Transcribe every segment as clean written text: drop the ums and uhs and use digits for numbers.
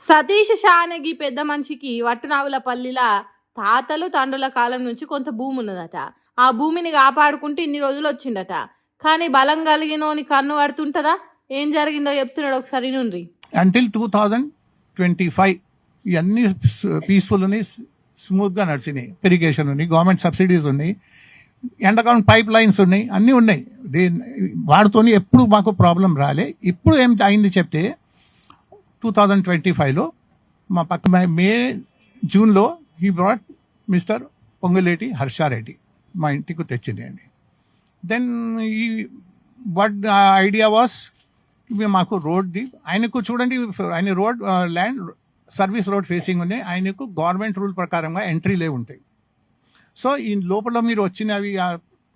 సతీష్ షా అనే గీ పెద్ద మనిషికి వట్టునాగులపల్లిలా తాతలు తండ్రుల కాలం నుంచి కొంత భూమి ఉన్నదట. ఆ భూమిని కాపాడుకుంటూ ఇన్ని రోజులు వచ్చిండట. కానీ బలం కలిగినోని కన్ను పడుతుంటదా? ఏం జరిగిందో చెప్తున్నాడు, ఒకసారి నుండి. అంటిల్ 2025 ఇవన్నీ పీస్ఫుల్ ఉన్నాయి, స్మూత్గా నడిచినాయి. ఇరిగేషన్ ఉన్నాయి, గవర్నమెంట్ సబ్సిడీస్ ఉన్నాయి, ఎండకాలం పైప్ లైన్స్ ఉన్నాయి, అన్నీ ఉన్నాయి. వాటితోని ఎప్పుడు మాకు ప్రాబ్లం రాలే. ఇప్పుడు ఏం అయింది చెప్తే 2025లో మా పక్క జూన్లో he brought mister Ponguleti Harsha Reddy మా ఇంటికి తెచ్చింది అండి. దెన్ ఈ వాట్ ఐడియా వాస్, మాకు రోడ్ది ఆయనకు చూడండి, ఆయన road land service road facing ఉన్నాయి, ఆయనకు గవర్నమెంట్ రూల్ ప్రకారంగా ఎంట్రీలే ఉంటాయి. సో ఈ లోపల మీరు వచ్చినవి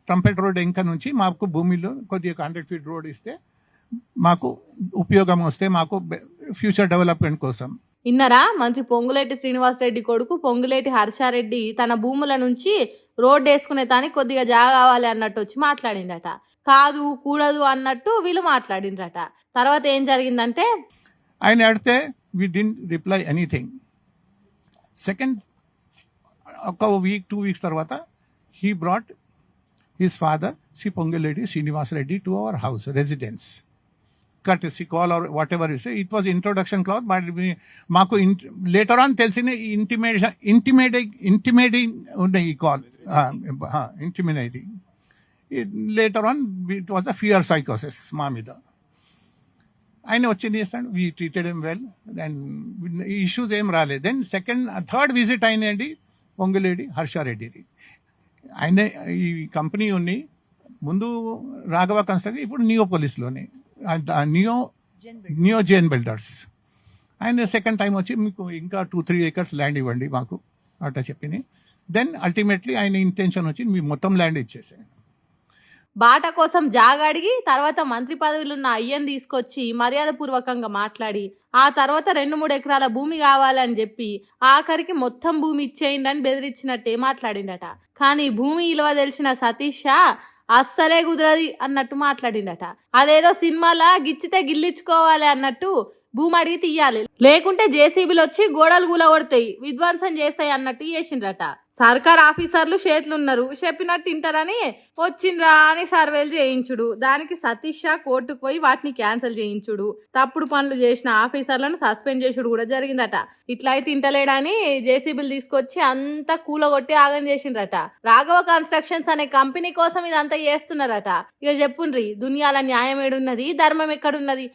ట్రంపెట్ రోడ్ ఇంకా నుంచి మాకు భూమిలో కొద్దిగా 100 feet రోడ్ ఇస్తే మాకు ఉపయోగం వస్తే, మాకు ఫ్యూచర్ డెవలప్మెంట్ కోసం. ఇన్నరా, మంత్రి పొంగులేటి శ్రీనివాసరెడ్డి కొడుకు పొంగులేటి హర్షారెడ్డి తన భూముల నుంచి రోడ్డు వేసుకునే తానికి కొద్దిగా జాగా కావాలి అన్నట్టు వచ్చి మాట్లాడిండట. కాదు కూడదు అన్నట్టు వీళ్ళు మాట్లాడిండ్రట. తర్వాత ఏం జరిగిందంటే ఆయన అడిగితే we didn't reply anything. Second ఒక వీక్ 2 weeks తర్వాత he brought his father Shri Ponguleti Srinivasa Reddy to our house residence. courtesy call or whatever you say, it was introduction clause, but మాకు later on తెలిసిన ఇంటిమేటింగ్ ఉన్నాయి ఈ call, intimidating. Later on it was a fear సైకోసిస్ మా మీద. ఆయన వచ్చి చేస్తాడు, we treated them well, and issues ఏం రాలేదు. దెన్ థర్డ్ విజిట్ అయినండి పొంగులేటి హర్షారెడ్డిది. ఆయన ఈ కంపెనీ ఉంది ముందు రాఘవ కన్స్ట్రక్షన్, ఇప్పుడు నియోపోలిస్లోనే నియో జేన్ బిల్డర్స్. ఆయన సెకండ్ టైం వచ్చి మీకు ఇంకా 2-3 acres ల్యాండ్ ఇవ్వండి మాకు అట్లా చెప్పింది. దెన్ అల్టిమేట్లీ ఆయన ఇంటెన్షన్ వచ్చి మీ మొత్తం ల్యాండ్ ఇచ్చేసాడు. బాట కోసం జాగా అడిగి తర్వాత మంత్రి పదవులున్న అయ్యని తీసుకొచ్చి మర్యాద పూర్వకంగా మాట్లాడి ఆ తర్వాత 2-3 ఎకరాల భూమి కావాలని చెప్పి ఆఖరికి మొత్తం భూమి ఇచ్చేయండి అని బెదిరించినట్టే మాట్లాడిండట. కానీ భూమి విలువ తెలిసిన సతీష్ షా అస్సలే కుదరది అన్నట్టు మాట్లాడిండట. అదేదో సినిమాలా గిచ్చితే గిల్లించుకోవాలి అన్నట్టు భూమి అడిగి తీయాలి, లేకుంటే జేసీబీలు వచ్చి గోడలు కూలగొడతాయి, విధ్వంసం చేస్తాయి అన్నట్టు చేసిండ్రట. సర్కార్ ఆఫీసర్లు చేతులున్నారు, చెప్పినట్టు ఇంటారని వచ్చిండ్రా అని సర్వేలు చేయించుడు, దానికి సతీష్ షా కోర్టుకు పోయి వాటిని క్యాన్సిల్ చేయించుడు, తప్పుడు పనులు చేసిన ఆఫీసర్లను సస్పెండ్ చేసుడు కూడా జరిగిందట. ఇట్లయితే ఇంటలేడని జేసీబీలు తీసుకొచ్చి అంతా కూలగొట్టి ఆగం చేసిండ్రట. రాఘవ కన్స్ట్రక్షన్స్ అనే కంపెనీ కోసం ఇదంతా చేస్తున్నారట. ఇక చెప్పుండ్రి, దునియాల న్యాయం ఏడున్నది, ధర్మం ఎక్కడున్నది?